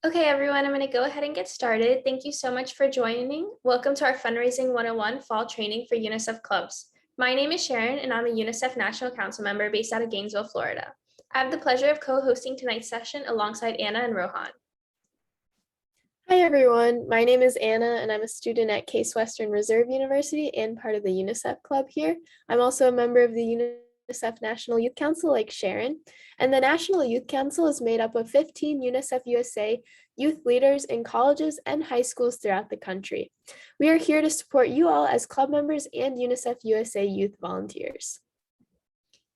Okay, everyone, I'm going to go ahead and get started. Thank you so much for joining. Welcome to our Fundraising 101 Fall Training for UNICEF Clubs. My name is Sharon, and I'm a UNICEF National Council member based out of Gainesville, Florida. I have the pleasure of co-hosting tonight's session alongside Anna and Rohan. Hi everyone, my name is Anna and I'm a student at Case Western Reserve University and part of the UNICEF Club here. I'm also a member of the UNICEF National Youth Council like Sharon. And the National Youth Council is made up of 15 UNICEF USA youth leaders in colleges and high schools throughout the country. We are here to support you all as club members and UNICEF USA youth volunteers.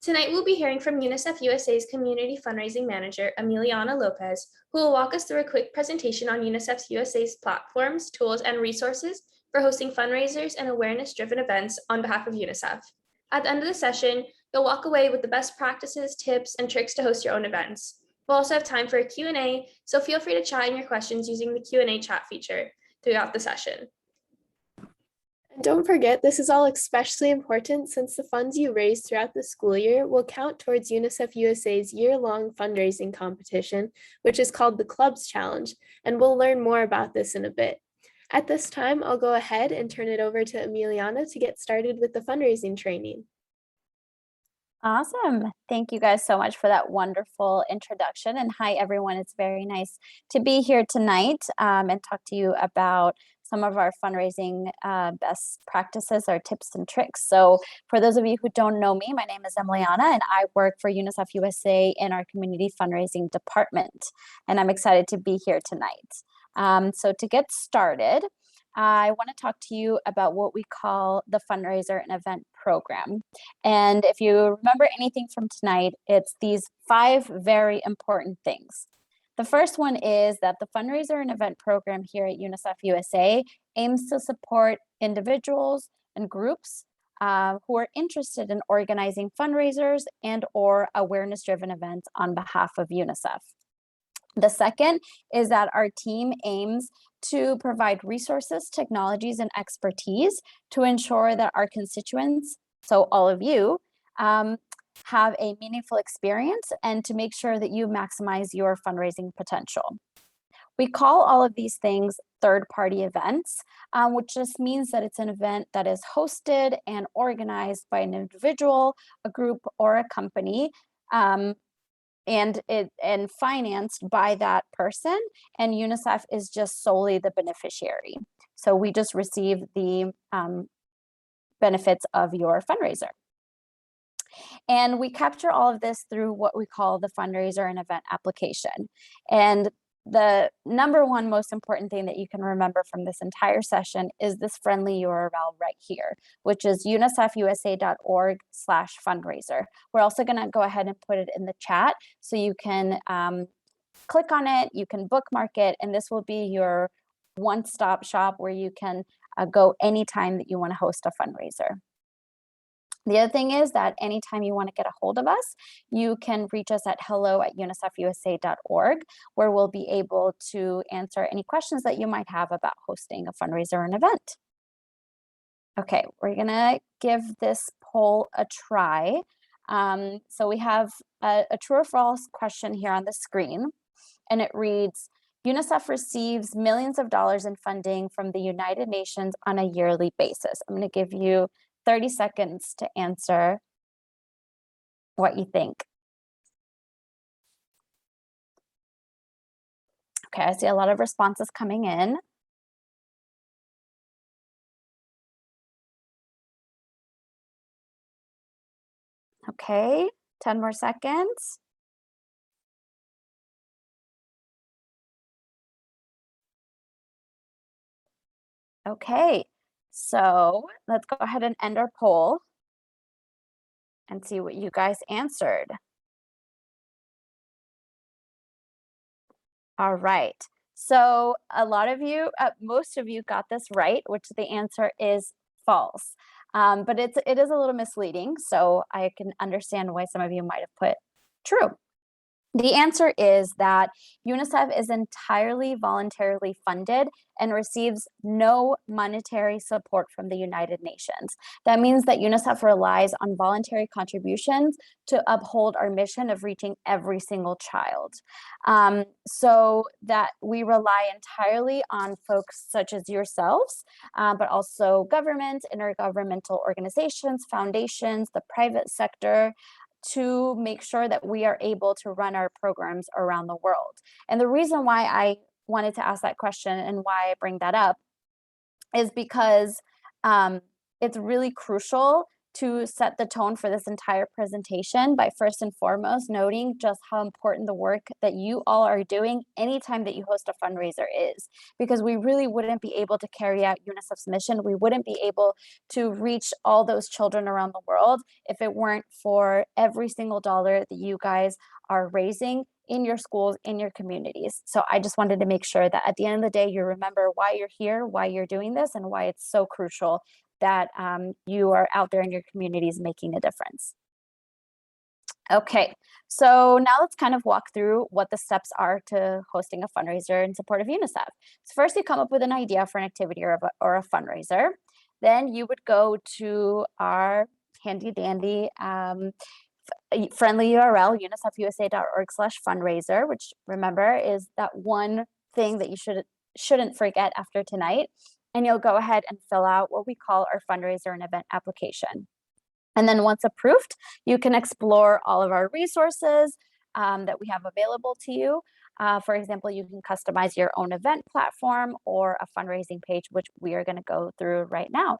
Tonight, we'll be hearing from UNICEF USA's Community Fundraising Manager, Emiliana Lopez, who will walk us through a quick presentation on UNICEF USA's platforms, tools, and resources for hosting fundraisers and awareness-driven events on behalf of UNICEF. At the end of the session, you'll walk away with the best practices, tips, and tricks to host your own events. We'll also have time for a Q&A, so feel free to chat in your questions using the Q&A chat feature throughout the session. And don't forget, this is all especially important since the funds you raise throughout the school year will count towards UNICEF USA's year-long fundraising competition, which is called the Clubs Challenge, and we'll learn more about this in a bit. At this time, I'll go ahead and turn it over to Emiliana to get started with the fundraising training. Awesome. Thank you guys so much for that wonderful introduction. And hi, everyone. It's very nice to be here tonight and talk to you about some of our fundraising best practices, our tips and tricks. So for those of you who don't know me, my name is Emiliana and I work for UNICEF USA in our community fundraising department. And I'm excited to be here tonight. So to get started, I want to talk to you about what we call the fundraiser and event program. And if you remember anything from tonight, it's these 5 very important things. The first one is that the fundraiser and event program here at UNICEF USA aims to support individuals and groups who are interested in organizing fundraisers and or awareness-driven events on behalf of UNICEF. The second is that our team aims to provide resources, technologies, and expertise to ensure that our constituents, so all of you, have a meaningful experience and to make sure that you maximize your fundraising potential. We call all of these things third-party events, which just means that it's an event that is hosted and organized by an individual, a group, or a company, and financed by that person, and UNICEF is just solely the beneficiary. So we just receive the benefits of your fundraiser. And we capture all of this through what we call the fundraiser and event application. And the number one most important thing that you can remember from this entire session is this friendly URL right here, which is unicefusa.org/fundraiser. We're also going to go ahead and put it in the chat so you can click on it, you can bookmark it, and this will be your one-stop shop where you can go anytime that you want to host a fundraiser. The other thing is that anytime you want to get a hold of us, you can reach us at hello@unicefusa.org, where we'll be able to answer any questions that you might have about hosting a fundraiser or an event. Okay, we're going to give this poll a try. So we have a true or false question here on the screen, and it reads, UNICEF receives millions of dollars in funding from the United Nations on a yearly basis. I'm going to give you 30 seconds to answer what you think. Okay, I see a lot of responses coming in. Okay, 10 more seconds. Okay, so let's go ahead and end our poll and see what you guys answered. All right, so a lot of you, most of you got this right, which the answer is false. But it is a little misleading, so I can understand why some of you might have put true. The answer is that UNICEF is entirely voluntarily funded and receives no monetary support from the United Nations. That means that UNICEF relies on voluntary contributions to uphold our mission of reaching every single child. So that we rely entirely on folks such as yourselves, but also government, intergovernmental organizations, foundations, the private sector, to make sure that we are able to run our programs around the world. And the reason why I wanted to ask that question and why I bring that up is because it's really crucial to set the tone for this entire presentation by first and foremost noting just how important the work that you all are doing anytime that you host a fundraiser is, because we really wouldn't be able to carry out UNICEF's mission. We wouldn't be able to reach all those children around the world if it weren't for every single dollar that you guys are raising in your schools, in your communities. So I just wanted to make sure that at the end of the day, you remember why you're here, why you're doing this, and why it's so crucial that you are out there in your communities making a difference. Okay, so now let's kind of walk through what the steps are to hosting a fundraiser in support of UNICEF. So first, you come up with an idea for an activity or a fundraiser. Then you would go to our handy dandy friendly URL, unicefusa.org/fundraiser, which remember is that one thing that you shouldn't forget after tonight. And you'll go ahead and fill out what we call our fundraiser and event application. And then once approved, you can explore all of our resources that we have available to you. For example, you can customize your own event platform or a fundraising page, which we are going to go through right now.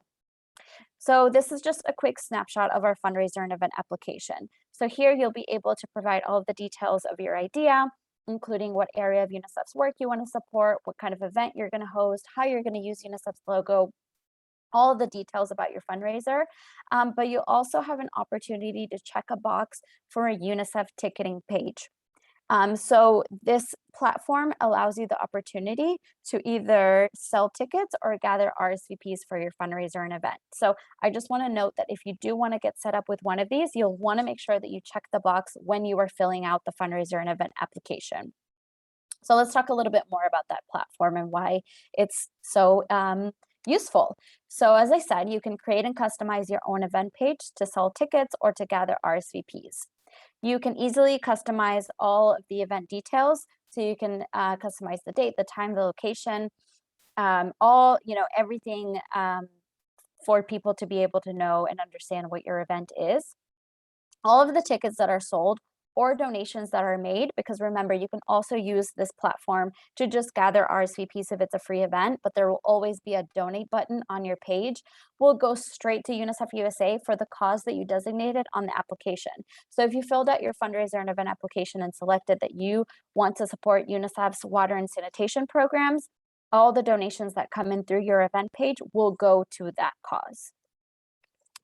So this is just a quick snapshot of our fundraiser and event application. So here you'll be able to provide all of the details of your idea, including what area of UNICEF's work you want to support, what kind of event you're going to host, how you're going to use UNICEF's logo, all of the details about your fundraiser. But you also have an opportunity to check a box for a UNICEF ticketing page. So this platform allows you the opportunity to either sell tickets or gather RSVPs for your fundraiser and event. So I just want to note that if you do want to get set up with one of these, you'll want to make sure that you check the box when you are filling out the fundraiser and event application. So let's talk a little bit more about that platform and why it's so useful. So as I said, you can create and customize your own event page to sell tickets or to gather RSVPs. You can easily customize all of the event details. So you can customize the date, the time, the location, everything for people to be able to know and understand what your event is. All of the tickets that are sold or donations that are made, because remember, you can also use this platform to just gather RSVPs if it's a free event, but there will always be a donate button on your page, will go straight to UNICEF USA for the cause that you designated on the application. So if you filled out your fundraiser and event application and selected that you want to support UNICEF's water and sanitation programs, all the donations that come in through your event page will go to that cause.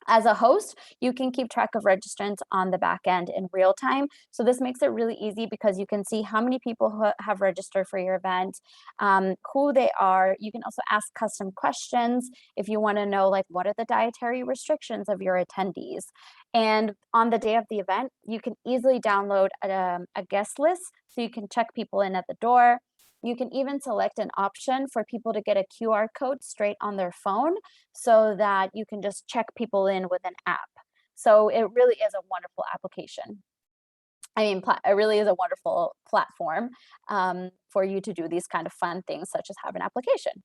As a host, you can keep track of registrants on the back end in real time. So this makes it really easy because you can see how many people have registered for your event, who they are. You can also ask custom questions if you want to know, like, what are the dietary restrictions of your attendees? And on the day of the event, you can easily download a guest list so you can check people in at the door. You can even select an option for people to get a QR code straight on their phone so that you can just check people in with an app. So it really is a wonderful application. It really is a wonderful platform for you to do these kind of fun things, such as have an application.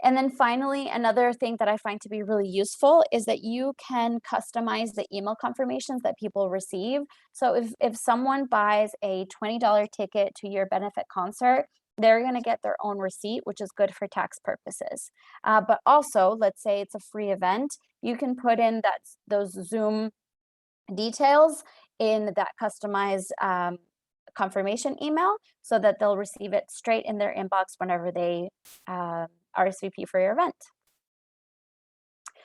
And then finally, another thing that I find to be really useful is that you can customize the email confirmations that people receive. So if someone buys a $20 ticket to your benefit concert, they're going to get their own receipt, which is good for tax purposes. But also, let's say it's a free event, you can put in those Zoom details in that customized confirmation email so that they'll receive it straight in their inbox whenever they RSVP for your event.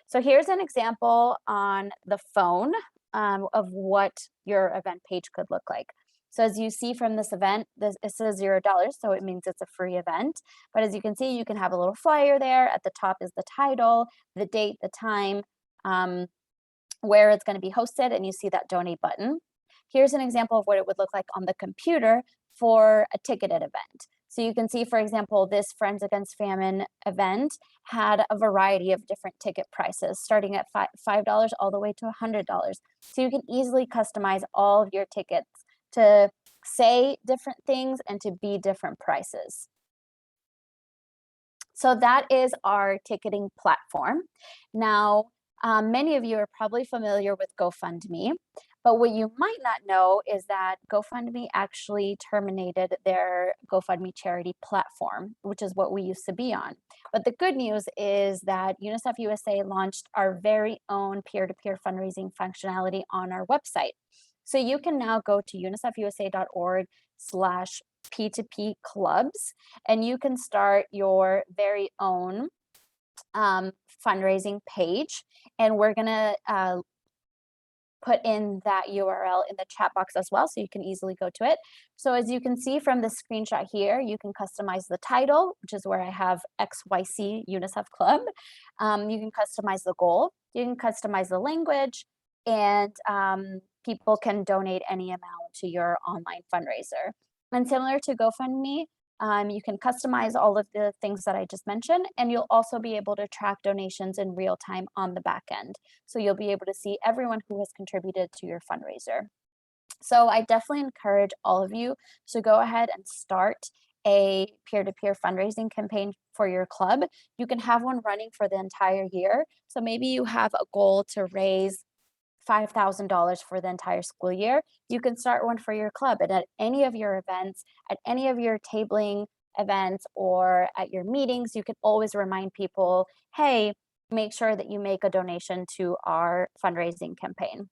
So here's an example on the phone of what your event page could look like. So as you see from this event, it says $0, so it means it's a free event. But as you can see, you can have a little flyer there. At the top is the title, the date, the time, where it's going to be hosted, and you see that donate button. here's an example of what it would look like on the computer for a ticketed event. So you can see, for example, this Friends Against Famine event had a variety of different ticket prices, starting at $5 all the way to $100. So you can easily customize all of your tickets to say different things and to be different prices. So that is our ticketing platform. Now, many of you are probably familiar with GoFundMe, but what you might not know is that GoFundMe actually terminated their GoFundMe charity platform, which is what we used to be on. But the good news is that UNICEF USA launched our very own peer-to-peer fundraising functionality on our website. So you can now go to unicefusa.org/P2P clubs, and you can start your very own fundraising page. And we're gonna put in that URL in the chat box as well, so you can easily go to it. So as you can see from the screenshot here, you can customize the title, which is where I have XYC UNICEF Club. You can customize the goal, you can customize the language, and people can donate any amount to your online fundraiser. And similar to GoFundMe, you can customize all of the things that I just mentioned, and you'll also be able to track donations in real time on the back end. So you'll be able to see everyone who has contributed to your fundraiser. So I definitely encourage all of you to go ahead and start a peer-to-peer fundraising campaign for your club. You can have one running for the entire year. So maybe you have a goal to raise $5,000 for the entire school year. You can start one for your club, and at any of your events, at any of your tabling events, or at your meetings, you can always remind people, hey, make sure that you make a donation to our fundraising campaign.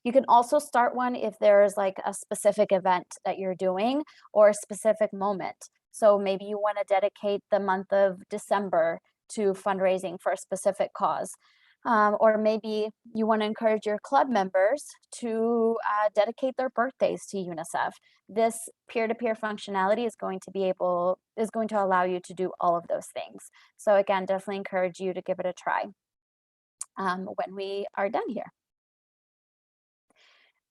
You can also start one if there's like a specific event that you're doing or a specific moment. So maybe you want to dedicate the month of December to fundraising for a specific cause. Or maybe you want to encourage your club members to dedicate their birthdays to UNICEF. This peer-to-peer functionality is going to allow you to do all of those things. So again, definitely encourage you to give it a try when we are done here.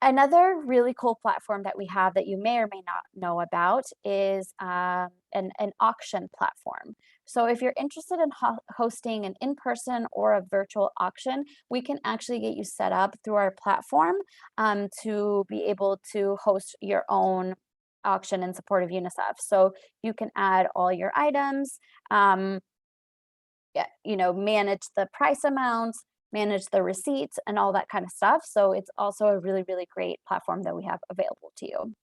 Another really cool platform that we have that you may or may not know about is an auction platform. So if you're interested in hosting an in-person or a virtual auction, we can actually get you set up through our platform to be able to host your own auction in support of UNICEF. So you can add all your items, manage the price amounts, manage the receipts and all that kind of stuff. So it's also a really, really great platform that we have available to you.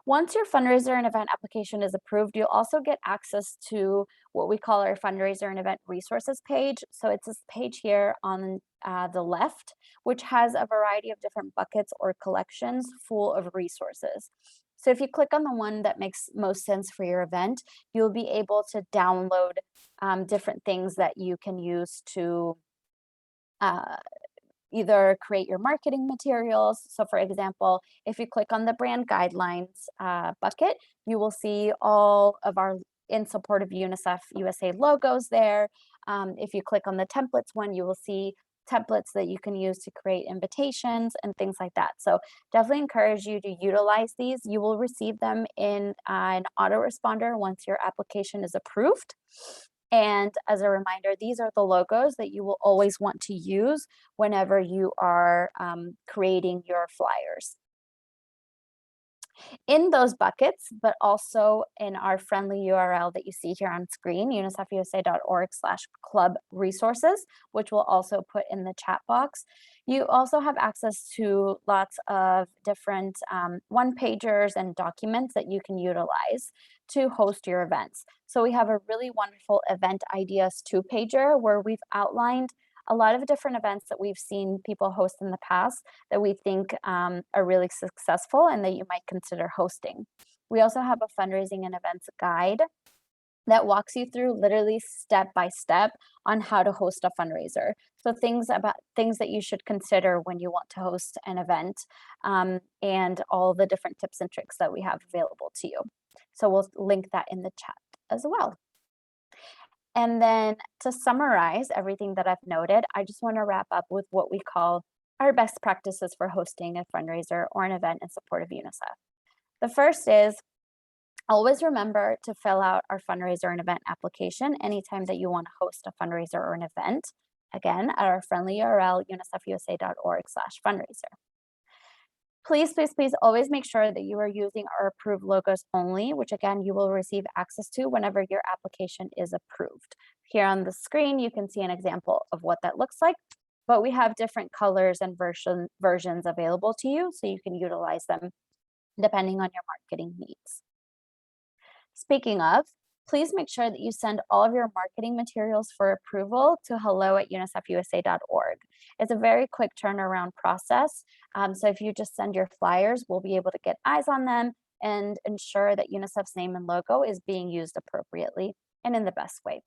Once your fundraiser and event application is approved, you'll also get access to what we call our fundraiser and event resources page. So it's this page here on the left, which has a variety of different buckets or collections full of resources. So if you click on the one that makes most sense for your event, you'll be able to download different things that you can use to either create your marketing materials. So for example, if you click on the brand guidelines bucket, you will see all of our in support of UNICEF USA logos there. If you click on the templates one, you will see templates that you can use to create invitations and things like that. So definitely encourage you to utilize these. You will receive them in an autoresponder once your application is approved. And as a reminder, these are the logos that you will always want to use whenever you are creating your flyers. In those buckets, but also in our friendly URL that you see here on screen, unicefusa.org/club resources, which we'll also put in the chat box. You also have access to lots of different one-pagers and documents that you can utilize to host your events. So we have a really wonderful event ideas 2-pager where we've outlined a lot of different events that we've seen people host in the past that we think are really successful and that you might consider hosting. We also have a fundraising and events guide that walks you through literally step by step on how to host a fundraiser. So things that you should consider when you want to host an event and all the different tips and tricks that we have available to you. So we'll link that in the chat as well. And then to summarize everything that I've noted, I just want to wrap up with what we call our best practices for hosting a fundraiser or an event in support of UNICEF. The first is always remember to fill out our fundraiser and event application anytime that you want to host a fundraiser or an event. Again, at our friendly URL, unicefusa.org/fundraiser. Please, please, please always make sure that you are using our approved logos only, which again, you will receive access to whenever your application is approved. Here on the screen, you can see an example of what that looks like, but we have different colors and versions available to you, so you can utilize them depending on your marketing needs. Speaking of, please make sure that you send all of your marketing materials for approval to hello@unicefusa.org. It's a very quick turnaround process. So if you just send your flyers, we'll be able to get eyes on them and ensure that UNICEF's name and logo is being used appropriately and in the best way.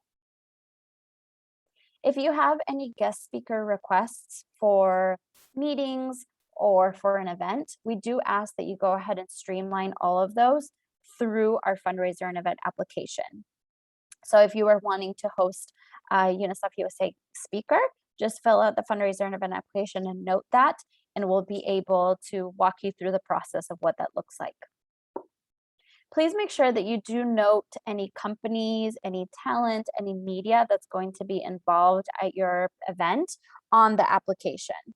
If you have any guest speaker requests for meetings or for an event, we do ask that you go ahead and streamline all of those through our fundraiser and event application. So if you are wanting to host a UNICEF USA speaker, just fill out the fundraiser and event application and note that, and we'll be able to walk you through the process of what that looks like. Please make sure that you do note any companies, any talent, any media that's going to be involved at your event on the application.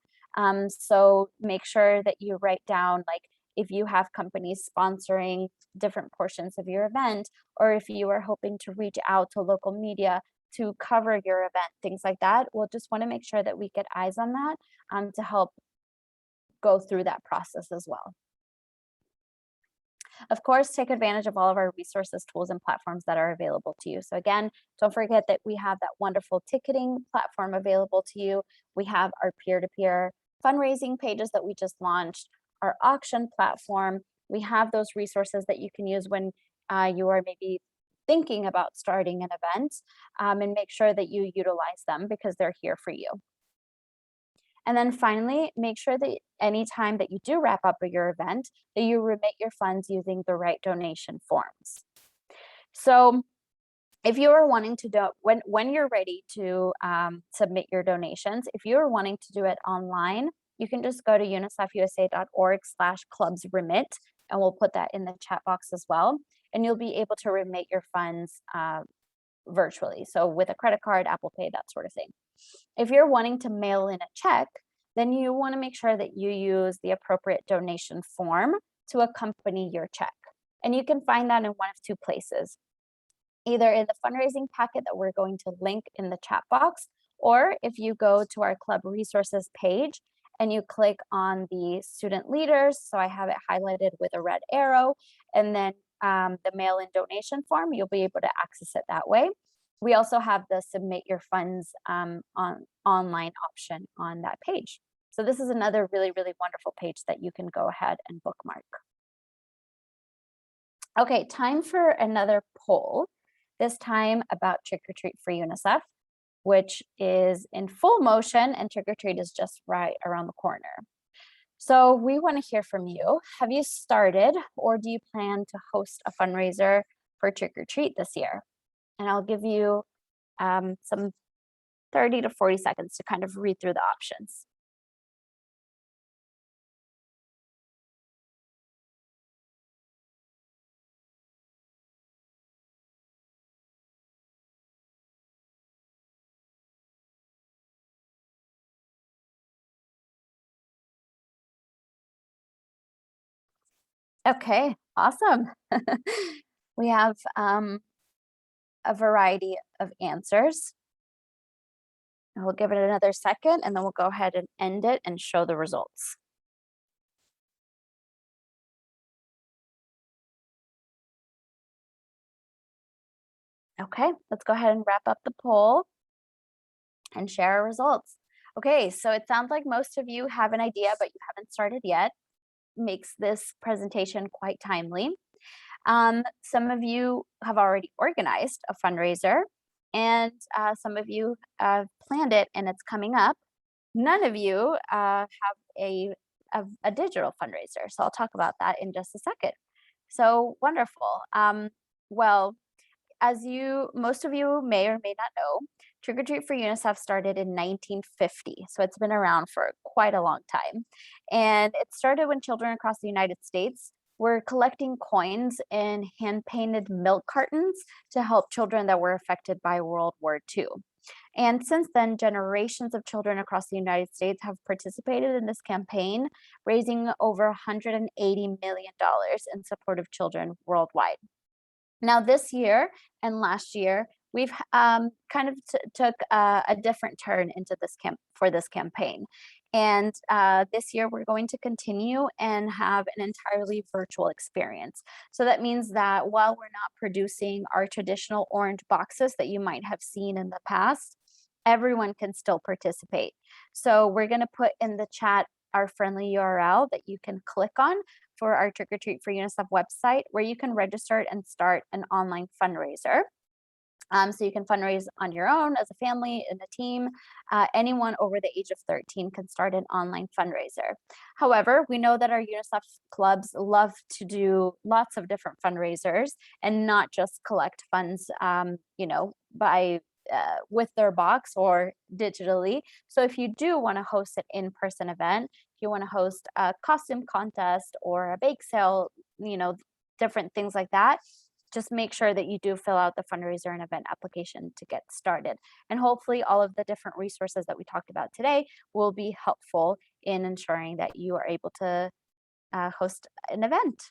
So make sure that you write down, like, if you have companies sponsoring different portions of your event, or if you are hoping to reach out to local media to cover your event, things like that. We'll just want to make sure that we get eyes on that to help go through that process as well. Of course, take advantage of all of our resources, tools, and platforms that are available to you. So again, don't forget that we have that wonderful ticketing platform available to you. We have our peer-to-peer fundraising pages that we just launched, our auction platform. We have those resources that you can use when you are maybe thinking about starting an event, and make sure that you utilize them because they're here for you. And then finally, make sure that anytime that you do wrap up your event, that you remit your funds using the right donation forms. So if you are wanting to do, when you're ready to submit your donations, if you are wanting to do it online, you can just go to unicefusa.org/clubsremit, and we'll put that in the chat box as well. And you'll be able to remit your funds virtually. So with a credit card, Apple Pay, that sort of thing. If you're wanting to mail in a check, then you want to make sure that you use the appropriate donation form to accompany your check. And you can find that in one of two places, either in the fundraising packet that we're going to link in the chat box, or if you go to our club resources page and you click on the student leaders, so I have it highlighted with a red arrow, and then the mail-in donation form, you'll be able to access it that way. We also have the submit your funds online option on that page. So this is another really, really wonderful page that you can go ahead and bookmark. Okay, time for another poll, this time about Trick or Treat for UNICEF, which is in full motion, and Trick or Treat is just right around the corner. So we want to hear from you. Have you started, or do you plan to host a fundraiser for Trick or Treat this year? And I'll give you some 30 to 40 seconds to kind of read through the options. Okay, awesome. We have a variety of answers. We'll give it another second, and then we'll go ahead and end it and show the results. Okay, let's go ahead and wrap up the poll and share our results. Okay, so it sounds like most of you have an idea, but you haven't started yet. Makes this presentation quite timely. Some of you have already organized a fundraiser, and some of you have planned it and it's coming up. None of you have a digital fundraiser, so I'll talk about that in just a second. So wonderful. Well, as most of you may or may not know, Trick or Treat for UNICEF started in 1950, so it's been around for quite a long time. And it started when children across the United States were collecting coins in hand painted milk cartons to help children that were affected by World War II. And since then, generations of children across the United States have participated in this campaign, raising over $180 million in support of children worldwide. Now, this year and last year, we've kind of took a different turn into this campaign. And this year, we're going to continue and have an entirely virtual experience. So that means that while we're not producing our traditional orange boxes that you might have seen in the past, everyone can still participate. So we're going to put in the chat our friendly URL that you can click on for our Trick or Treat for UNICEF website, where you can register and start an online fundraiser. So you can fundraise on your own, as a family, in a team. Anyone over the age of 13 can start an online fundraiser. However, we know that our UNICEF clubs love to do lots of different fundraisers and not just collect funds, by with their box or digitally. So if you do want to host an in-person event, if you want to host a costume contest or a bake sale, different things like that, just make sure that you do fill out the fundraiser and event application to get started. And hopefully all of the different resources that we talked about today will be helpful in ensuring that you are able to host an event.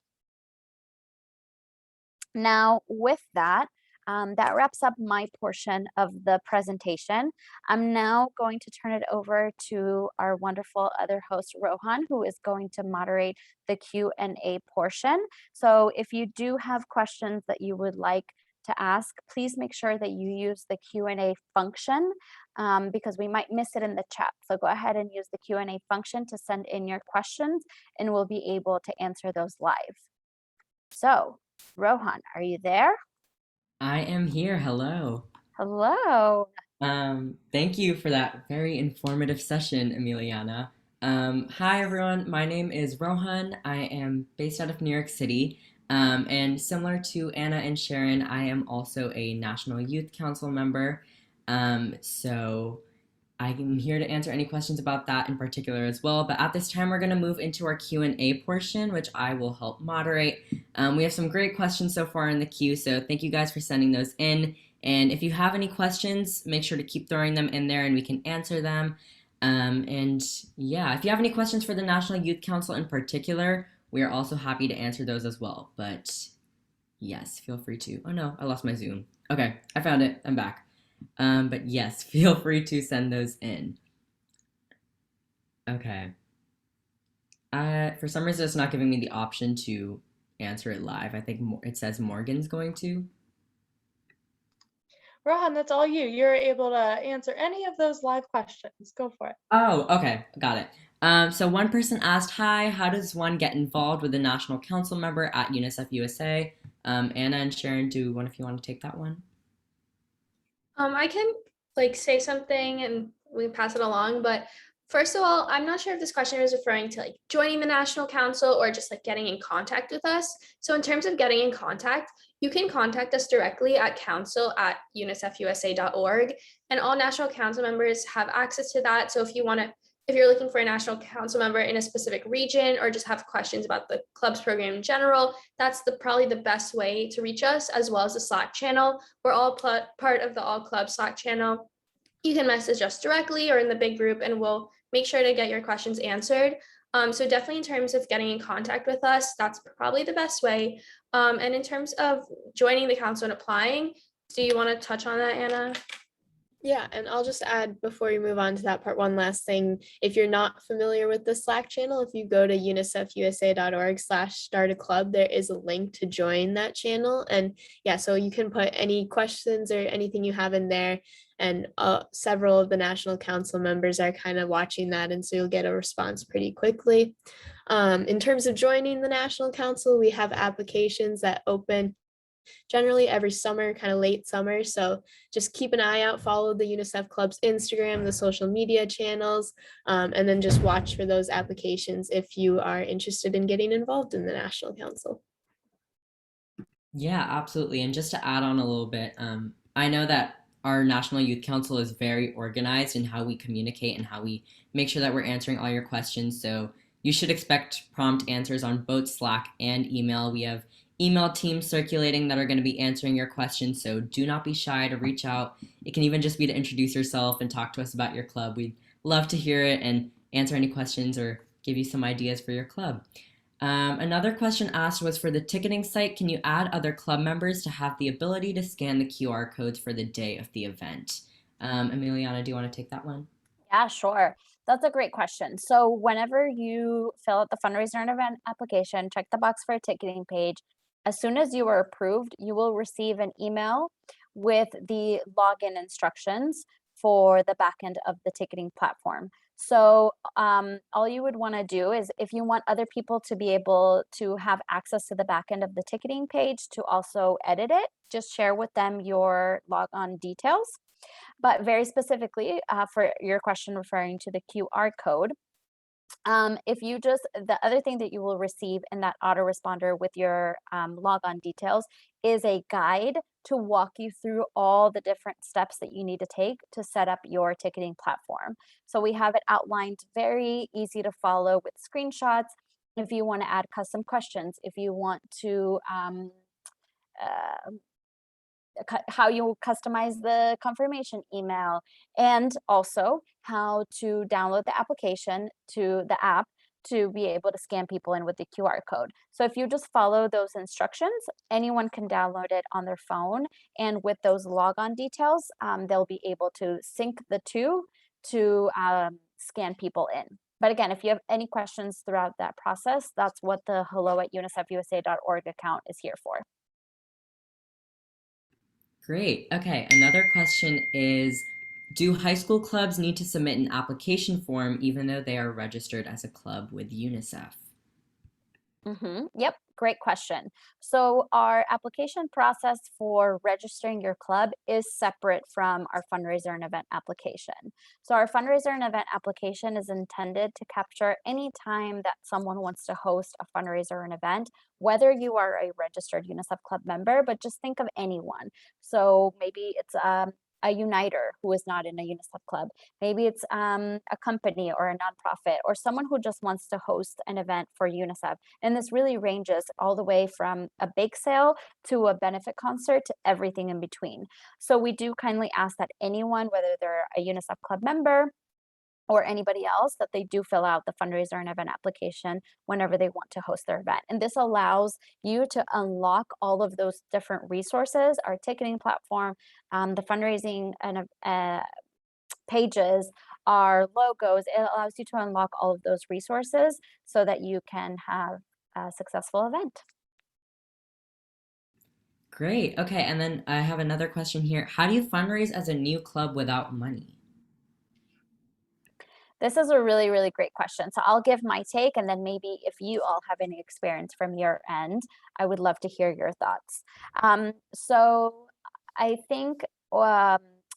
Now, with that, that wraps up my portion of the presentation. I'm now going to turn it over to our wonderful other host, Rohan, who is going to moderate the Q&A portion. So if you do have questions that you would like to ask, please make sure that you use the Q&A function because we might miss it in the chat. So go ahead and use the Q&A function to send in your questions and we'll be able to answer those live. So Rohan, are you there? I am here. Hello. Hello. Thank you for that very informative session, Emiliana. Hi, everyone. My name is Rohan. I am based out of New York City. And similar to Anna and Sharon, I am also a National Youth Council member. So I'm here to answer any questions about that in particular as well. But at this time, we're going to move into our Q&A portion, which I will help moderate. We have some great questions so far in the queue, so thank you guys for sending those in. And if you have any questions, make sure to keep throwing them in there and we can answer them. And yeah, if you have any questions for the National Youth Council in particular, we are also happy to answer those as well. But yes, feel free to. Oh no, I lost my Zoom. Okay, I found it. I'm back. But yes, feel free to send those in. Okay. For some reason, it's not giving me the option to answer it live. I think it says Morgan's going to. Rohan, that's all you. You're able to answer any of those live questions. Go for it. Oh, okay. Got it. So one person asked, hi, how does one get involved with a national council member at UNICEF USA? Anna and Sharon, do one of you want to take that one? I can say something and we can pass it along, but first of all, I'm not sure if this question is referring to joining the National Council or just getting in contact with us. So in terms of getting in contact, you can contact us directly at council@unicefusa.org, and all National Council members have access to that. So if you're looking for a National Council member in a specific region or just have questions about the club's program in general, that's probably the best way to reach us, as well as the Slack channel. We're all part of the All Club Slack channel. You can message us directly or in the big group and we'll make sure to get your questions answered. So definitely in terms of getting in contact with us, that's probably the best way. And in terms of joining the council and applying, do you want to touch on that, Anna? Yeah, and I'll just add before you move on to that part, one last thing. If you're not familiar with the Slack channel, if you go to unicefusa.org/start a club, there is a link to join that channel. And yeah, so you can put any questions or anything you have in there. And several of the National Council members are kind of watching that. And so you'll get a response pretty quickly. In terms of joining the National Council, we have applications that open generally every summer, kind of late summer. So just keep an eye out, follow the UNICEF Club's Instagram, the social media channels, and then just watch for those applications if you are interested in getting involved in the National Council. Yeah, absolutely. And just to add on a little bit, I know that our National Youth Council is very organized in how we communicate and how we make sure that we're answering all your questions. So you should expect prompt answers on both Slack and email. We have email teams circulating that are going to be answering your questions. So do not be shy to reach out. It can even just be to introduce yourself and talk to us about your club. We'd love to hear it and answer any questions or give you some ideas for your club. Another question asked was for the ticketing site, can you add other club members to have the ability to scan the QR codes for the day of the event? Emiliana, do you want to take that one? Yeah, sure. That's a great question. So whenever you fill out the fundraiser and event application, check the box for a ticketing page. As soon as you are approved, you will receive an email with the login instructions for the back end of the ticketing platform. So all you would want to do is, if you want other people to be able to have access to the back end of the ticketing page to also edit it, just share with them your logon details. But very specifically for your question referring to the QR code, if you just, the other thing that you will receive in that autoresponder with your logon details is a guide to walk you through all the different steps that you need to take to set up your ticketing platform. So we have it outlined very easy to follow with screenshots. If you want to add custom questions, if you want to how you customize the confirmation email, and also how to download the application to the app to be able to scan people in with the QR code. So if you just follow those instructions, anyone can download it on their phone, and with those logon details, they'll be able to sync the two to scan people in. But again, if you have any questions throughout that process, that's what the hello@unicefusa.org account is here for. Great. Okay. Another question is, do high school clubs need to submit an application form even though they are registered as a club with UNICEF? Yep, great question. So our application process for registering your club is separate from our fundraiser and event application. So our fundraiser and event application is intended to capture any time that someone wants to host a fundraiser or an event, whether you are a registered UNICEF club member, but just think of anyone. So maybe it's a uniter who is not in a UNICEF club. Maybe it's a company or a nonprofit or someone who just wants to host an event for UNICEF. And this really ranges all the way from a bake sale to a benefit concert to everything in between. So we do kindly ask that anyone, whether they're a UNICEF club member or anybody else, that they do fill out the fundraiser and event application whenever they want to host their event. And this allows you to unlock all of those different resources, our ticketing platform, the fundraising and pages, our logos. It allows you to unlock all of those resources so that you can have a successful event. Great. Okay. And then I have another question here. How do you fundraise as a new club without money? This is a really, really great question. So I'll give my take, and then maybe if you all have any experience from your end, I would love to hear your thoughts. So I think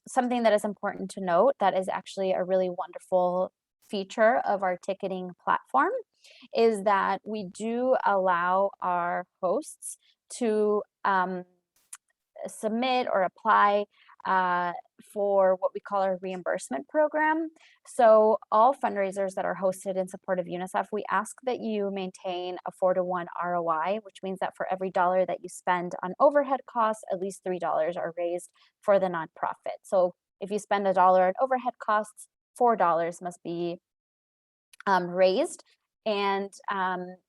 something that is important to note that is actually a really wonderful feature of our ticketing platform is that we do allow our hosts to submit or apply for what we call our reimbursement program. So all fundraisers that are hosted in support of UNICEF, we ask that you maintain a 4-to-1 ROI, which means that for every dollar that you spend on overhead costs, at least $3 are raised for the nonprofit. So if you spend $1 on overhead costs, $4 must be raised. And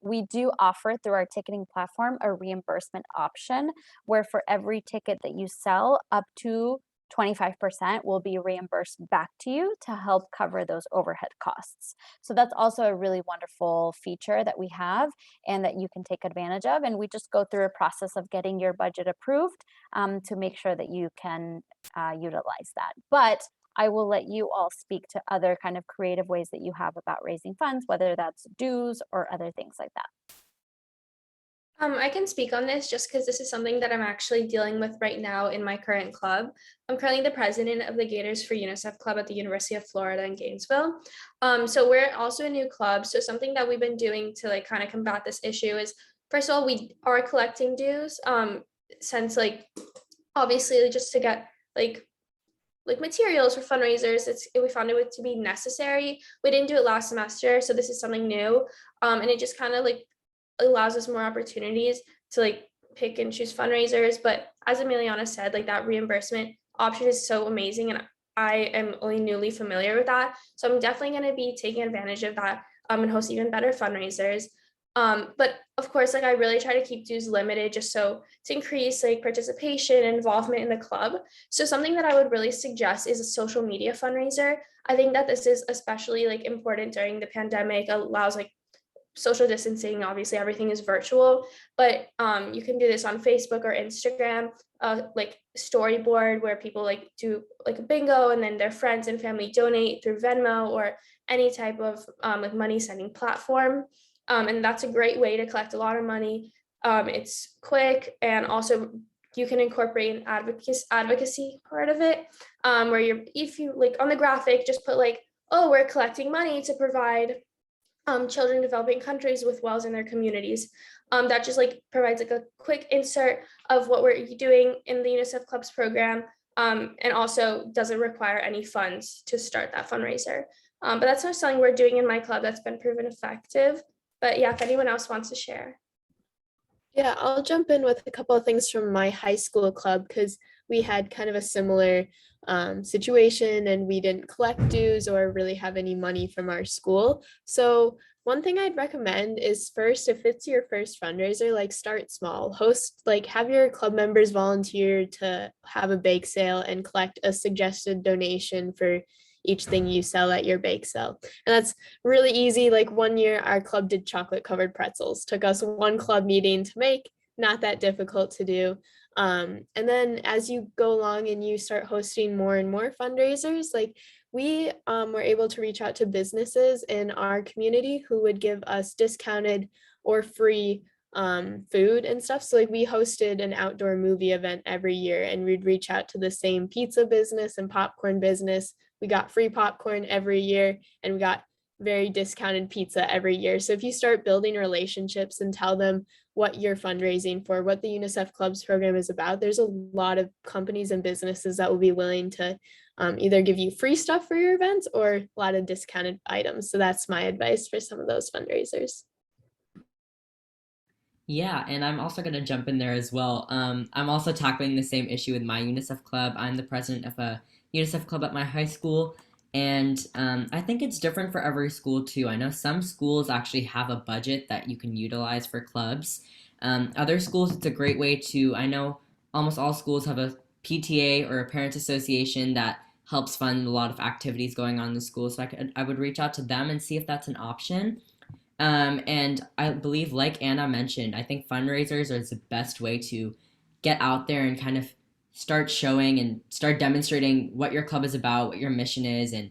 we do offer through our ticketing platform a reimbursement option where for every ticket that you sell, up to 25% will be reimbursed back to you to help cover those overhead costs. So that's also a really wonderful feature that we have and that you can take advantage of. And we just go through a process of getting your budget approved to make sure that you can utilize that. But I will let you all speak to other kind of creative ways that you have about raising funds, whether that's dues or other things like that. I can speak on this just because this is something that I'm actually dealing with right now in my current club. I'm currently the president of the Gators for UNICEF Club at the University of Florida in Gainesville. So we're also a new club. So something that we've been doing to like kind of combat this issue is, first of all, we are collecting dues since like obviously just to get like like materials for fundraisers. We found it to be necessary. We didn't do it last semester, so this is something new. And it just kind of like allows us more opportunities to like pick and choose fundraisers. But as Emiliana said, like that reimbursement option is so amazing, and I am only newly familiar with that. So I'm definitely going to be taking advantage of that and host even better fundraisers. But of course, like I really try to keep dues limited just so to increase like participation and involvement in the club. So something that I would really suggest is a social media fundraiser. I think that this is especially like important during the pandemic, allows like social distancing. Obviously everything is virtual, but you can do this on Facebook or Instagram, like storyboard where people like do like a bingo and then their friends and family donate through Venmo or any type of like money sending platform. And that's a great way to collect a lot of money. It's quick, and also you can incorporate an advocacy part of it, where if you like on the graphic, just put like, oh, we're collecting money to provide children in developing countries with wells in their communities. That just like provides like a quick insert of what we're doing in the UNICEF Clubs program, and also doesn't require any funds to start that fundraiser. But that's not something we're doing in my club that's been proven effective. But yeah, if anyone else wants to share. Yeah, I'll jump in with a couple of things from my high school club because we had kind of a similar situation and we didn't collect dues or really have any money from our school. So one thing I'd recommend is first, if it's your first fundraiser, like start small, host, like have your club members volunteer to have a bake sale and collect a suggested donation for each thing you sell at your bake sale. And that's really easy. Like one year our club did chocolate covered pretzels. Took us one club meeting to make, not that difficult to do. And then as you go along and you start hosting more and more fundraisers, like we were able to reach out to businesses in our community who would give us discounted or free food and stuff. So like we hosted an outdoor movie event every year and we'd reach out to the same pizza business and popcorn business. We got free popcorn every year and we got very discounted pizza every year. So if you start building relationships and tell them what you're fundraising for, what the UNICEF Clubs program is about, there's a lot of companies and businesses that will be willing to either give you free stuff for your events or a lot of discounted items. So that's my advice for some of those fundraisers. Yeah, and I'm also going to jump in there as well. I'm also tackling the same issue with my UNICEF club. I'm the president of a UNICEF club at my high school, and I think it's different for every school too. I know some schools actually have a budget that you can utilize for clubs. Other schools, it's a great way to, I know almost all schools have a PTA or a parents association that helps fund a lot of activities going on in the school. So I would reach out to them and see if that's an option. And I believe, like Anna mentioned, I think fundraisers are the best way to get out there and kind of start showing and start demonstrating what your club is about, what your mission is, and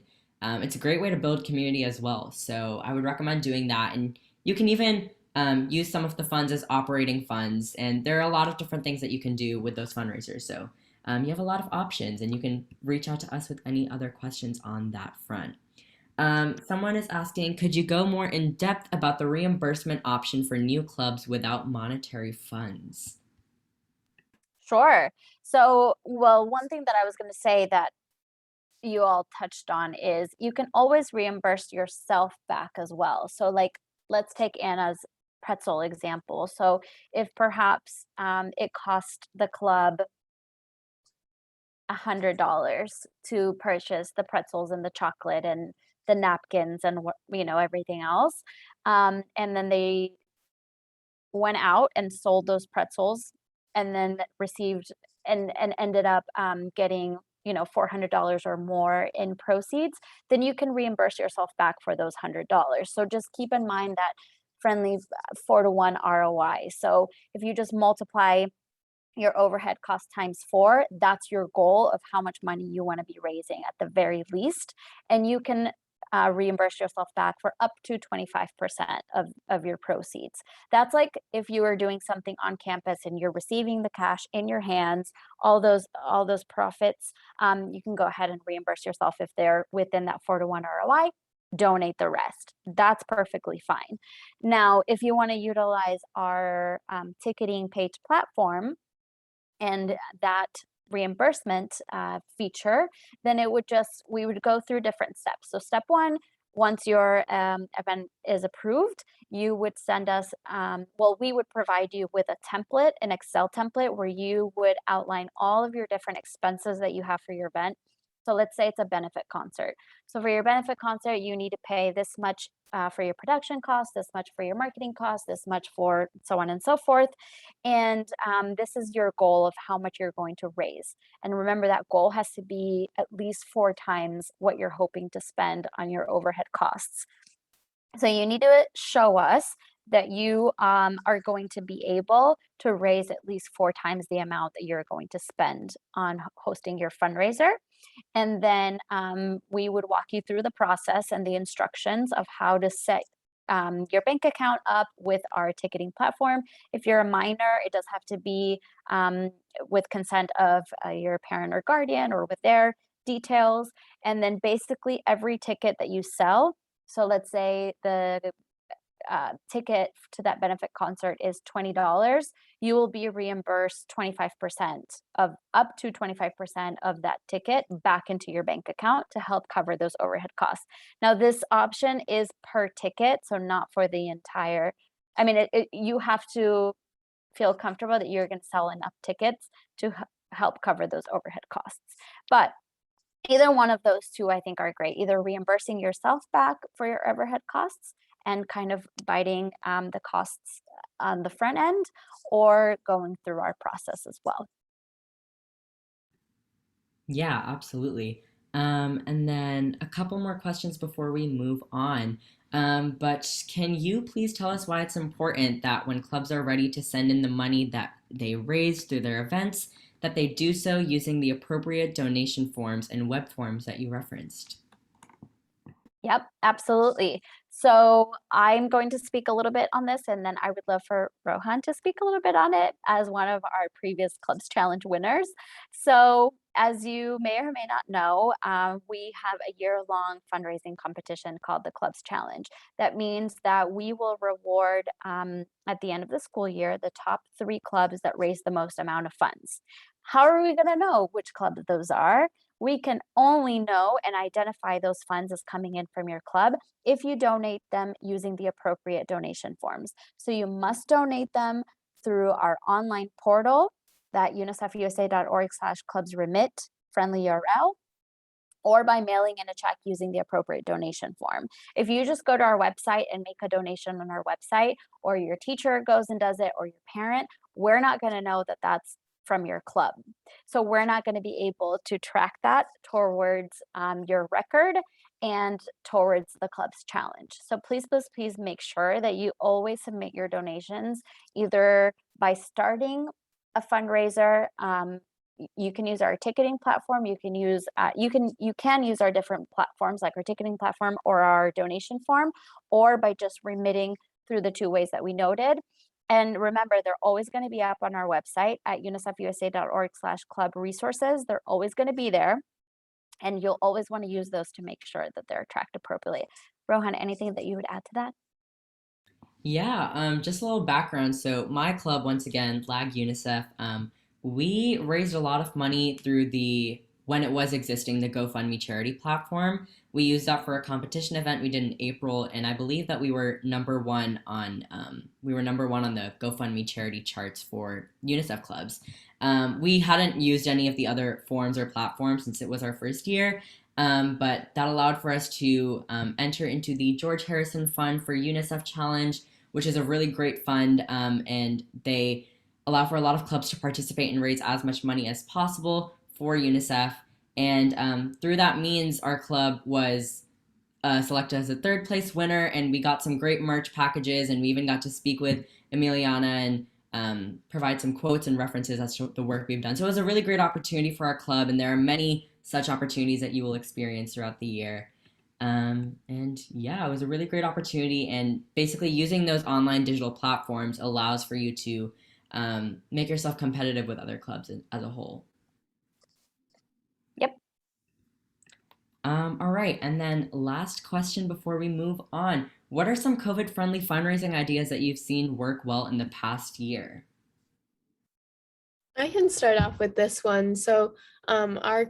it's a great way to build community as well. So I would recommend doing that. And you can even use some of the funds as operating funds, and there are a lot of different things that you can do with those fundraisers. So you have a lot of options, and you can reach out to us with any other questions on that front. Someone is asking, could you go more in depth about the reimbursement option for new clubs without monetary funds? Sure. So, well, one thing that I was going to say that you all touched on is you can always reimburse yourself back as well. So, like, let's take Anna's pretzel example. So, if perhaps it cost the club $100 to purchase the pretzels and the chocolate and the napkins and everything else, and then they went out and sold those pretzels and then received and ended up getting $400 or more in proceeds, then you can reimburse yourself back for those $100. So just keep in mind that friendly 4-to-1 ROI. So if you just multiply your overhead cost times 4, that's your goal of how much money you want to be raising at the very least, and you can reimburse yourself back for up to 25% of your proceeds. That's like if you are doing something on campus and you're receiving the cash in your hands, all those profits, you can go ahead and reimburse yourself if they're within that 4-to-1 ROI. Donate the rest. That's perfectly fine. Now, if you want to utilize our ticketing page platform, and that reimbursement feature, then we would go through different steps. So step one, once your event is approved, you would send us, we would provide you with a template, an Excel template, where you would outline all of your different expenses that you have for your event. So let's say it's a benefit concert. So for your benefit concert, you need to pay this much for your production costs, this much for your marketing costs, this much for so on and so forth. And this is your goal of how much you're going to raise. And remember, that goal has to be at least 4 times what you're hoping to spend on your overhead costs. So you need to show us that you are going to be able to raise at least 4 times the amount that you're going to spend on hosting your fundraiser. And then we would walk you through the process and the instructions of how to set your bank account up with our ticketing platform. If you're a minor, it does have to be with consent of your parent or guardian, or with their details. And then basically every ticket that you sell, so let's say the ticket to that benefit concert is $20, you will be reimbursed 25% of up to 25% of that ticket back into your bank account to help cover those overhead costs. Now, this option is per ticket, so not for the entire. I mean, you have to feel comfortable that you're going to sell enough tickets to help cover those overhead costs. But either one of those two, I think, are great. Either reimbursing yourself back for your overhead costs and kind of biting the costs on the front end, or going through our process as well. Yeah, absolutely. And then a couple more questions before we move on. But can you please tell us why it's important that when clubs are ready to send in the money that they raise through their events, that they do so using the appropriate donation forms and web forms that you referenced? Yep, absolutely. So I'm going to speak a little bit on this, and then I would love for Rohan to speak a little bit on it as one of our previous Clubs Challenge winners. So as you may or may not know, we have a year-long fundraising competition called the Clubs Challenge. That means that we will reward at the end of the school year the top 3 clubs that raise the most amount of funds. How are we going to know which clubs those are? We can only know and identify those funds as coming in from your club if you donate them using the appropriate donation forms. So you must donate them through our online portal, that unicefusa.org/clubsremit friendly URL, or by mailing in a check using the appropriate donation form. If you just go to our website and make a donation on our website, or your teacher goes and does it, or your parent, we're not going to know that that's from your club. So we're not going to be able to track that towards your record and towards the Club's Challenge. So please, please, please make sure that you always submit your donations either by starting a fundraiser. You can use our ticketing platform. You can use our different platforms like our ticketing platform or our donation form, or by just remitting through the 2 ways that we noted. And remember, they're always going to be up on our website at unicefusa.org/club resources. They're always going to be there. And you'll always want to use those to make sure that they're tracked appropriately. Rohan, anything that you would add to that? Yeah, just a little background. So my club, once again, LAG UNICEF, we raised a lot of money through when it was existing, the GoFundMe charity platform. We used that for a competition event we did in April, and I believe that we were number one on the GoFundMe charity charts for UNICEF clubs. We hadn't used any of the other forms or platforms since it was our first year, but that allowed for us to enter into the George Harrison Fund for UNICEF Challenge, which is a really great fund, and they allow for a lot of clubs to participate and raise as much money as possible for UNICEF. And through that means, our club was selected as a 3rd place winner, and we got some great merch packages, and we even got to speak with Emiliana and provide some quotes and references as to the work we've done. So it was a really great opportunity for our club, and there are many such opportunities that you will experience throughout the year. And yeah, it was a really great opportunity, and basically using those online digital platforms allows for you to make yourself competitive with other clubs as a whole. Yep. All right, and then last question before we move on. What are some COVID-friendly fundraising ideas that you've seen work well in the past year? I can start off with this one. So, our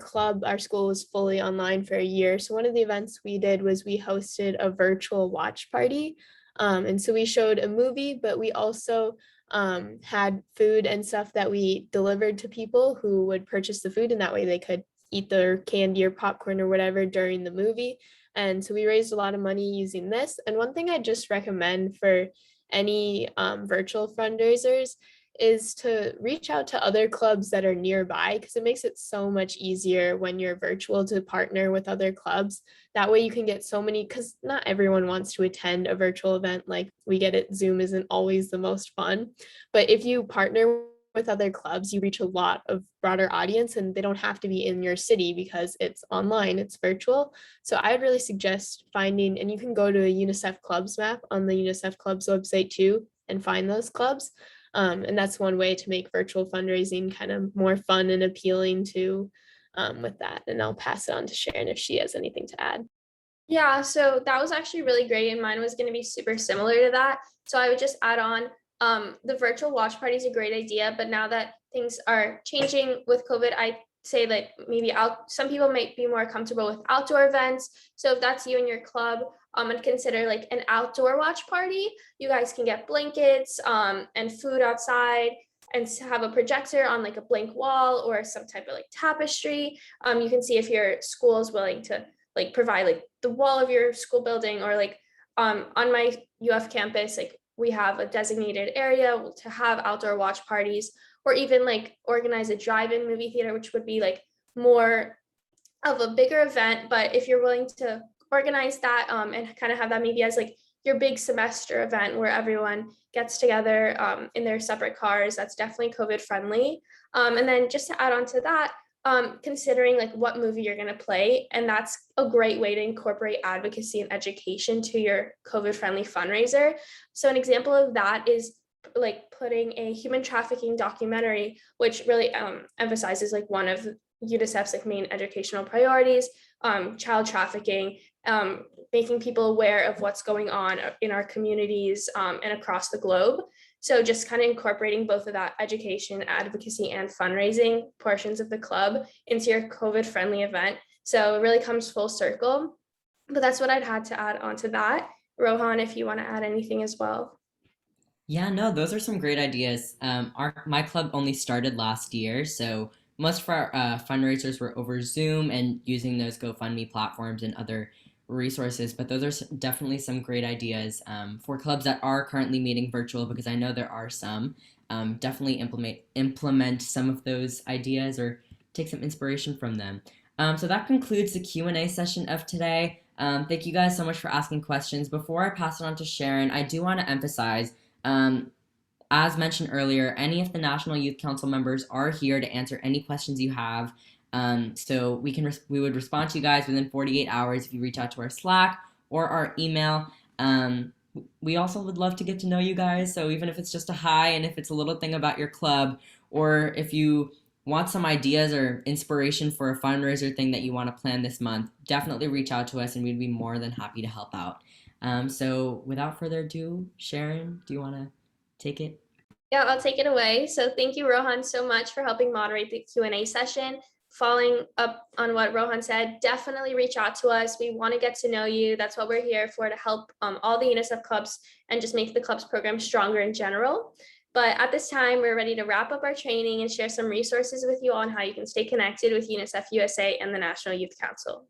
school was fully online for a year. So, one of the events we did was we hosted a virtual watch party. And so we showed a movie, but we also had food and stuff that we delivered to people who would purchase the food, and that way they could eat their candy or popcorn or whatever during the movie. And so we raised a lot of money using this. And one thing I just recommend for any virtual fundraisers is to reach out to other clubs that are nearby, because it makes it so much easier when you're virtual to partner with other clubs. That way you can get so many, because not everyone wants to attend a virtual event. Like we get it, Zoom isn't always the most fun. But if you partner with other clubs, you reach a lot of broader audience, and they don't have to be in your city because it's online, it's virtual. So I would really suggest finding, and you can go to a UNICEF clubs map on the UNICEF clubs website too and find those clubs. And that's one way to make virtual fundraising kind of more fun and appealing to with that. And I'll pass it on to Sharon if she has anything to add. Yeah, so that was actually really great, and mine was going to be super similar to that. So I would just add on, the virtual watch party is a great idea, but now that things are changing with COVID, I say that maybe some people might be more comfortable with outdoor events. So if that's you and your club, and consider like an outdoor watch party. You guys can get blankets, and food outside, and have a projector on like a blank wall or some type of like tapestry. You can see if your school is willing to like provide like the wall of your school building, or like on my UF campus, like we have a designated area to have outdoor watch parties, or even like organize a drive-in movie theater, which would be like more of a bigger event. But if you're willing to organize that, and kind of have that maybe as like your big semester event where everyone gets together in their separate cars, that's definitely COVID friendly. And then just to add on to that, considering like what movie you're going to play, and that's a great way to incorporate advocacy and education to your COVID friendly fundraiser. So an example of that is like putting a human trafficking documentary, which really emphasizes like one of UNICEF's like main educational priorities, child trafficking, making people aware of what's going on in our communities, and across the globe. So just kind of incorporating both of that education, advocacy, and fundraising portions of the club into your COVID friendly event. So it really comes full circle. But that's what I'd had to add on to that. Rohan, if you want to add anything as well. Yeah, no, those are some great ideas. My club only started last year, so most of our fundraisers were over Zoom and using those GoFundMe platforms and other resources. But those are definitely some great ideas for clubs that are currently meeting virtual, because I know there are some. Definitely implement some of those ideas or take some inspiration from them. So that concludes the Q&A session of today. Thank you guys so much for asking questions. Before I pass it on to Sharon, I do want to emphasize, as mentioned earlier, any of the National Youth Council members are here to answer any questions you have. So we would respond to you guys within 48 hours if you reach out to our Slack or our email. We also would love to get to know you guys. So even if it's just a hi, and if it's a little thing about your club, or if you want some ideas or inspiration for a fundraiser thing that you want to plan this month, definitely reach out to us and we'd be more than happy to help out. So without further ado, Sharon, do you want to take it? Yeah, I'll take it away. So thank you, Rohan, so much for helping moderate the Q&A session. Following up on what Rohan said, definitely reach out to us. We want to get to know you. That's what we're here for, to help all the UNICEF clubs and just make the clubs program stronger in general. But at this time, we're ready to wrap up our training and share some resources with you on how you can stay connected with UNICEF USA and the National Youth Council.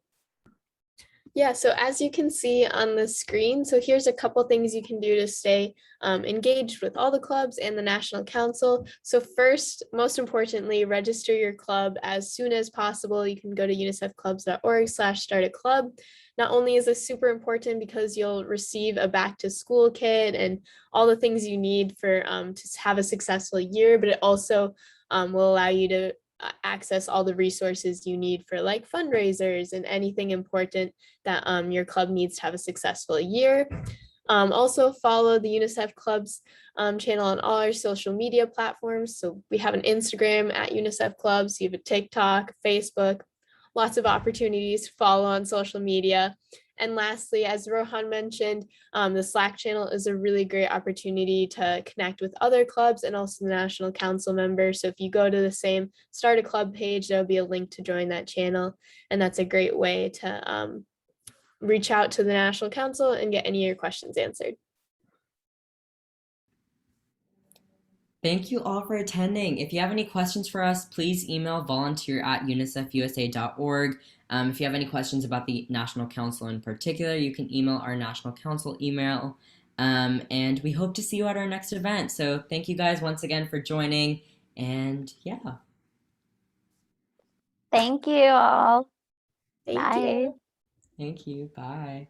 Yeah, so as you can see on the screen, so here's a couple things you can do to stay engaged with all the clubs and the National Council. So first, most importantly, register your club as soon as possible. You can go to unicefclubs.org/start-a-club. Not only is this super important because you'll receive a back to school kit and all the things you need for to have a successful year, but it also will allow you to access all the resources you need for like fundraisers and anything important that your club needs to have a successful year. Also follow the UNICEF Clubs channel on all our social media platforms. So we have an Instagram at UNICEF Clubs, you have a TikTok, Facebook, lots of opportunities to follow on social media. And lastly, as Rohan mentioned, the Slack channel is a really great opportunity to connect with other clubs and also the National Council members. So if you go to the same Start a Club page, there'll be a link to join that channel. And that's a great way to reach out to the National Council and get any of your questions answered. Thank you all for attending. If you have any questions for us, please email volunteer@unicefusa.org. If you have any questions about the National Council in particular, you can email our National Council email. And we hope to see you at our next event. So thank you guys once again for joining. And yeah. Thank you all. Thank Bye. you. Thank you. Bye.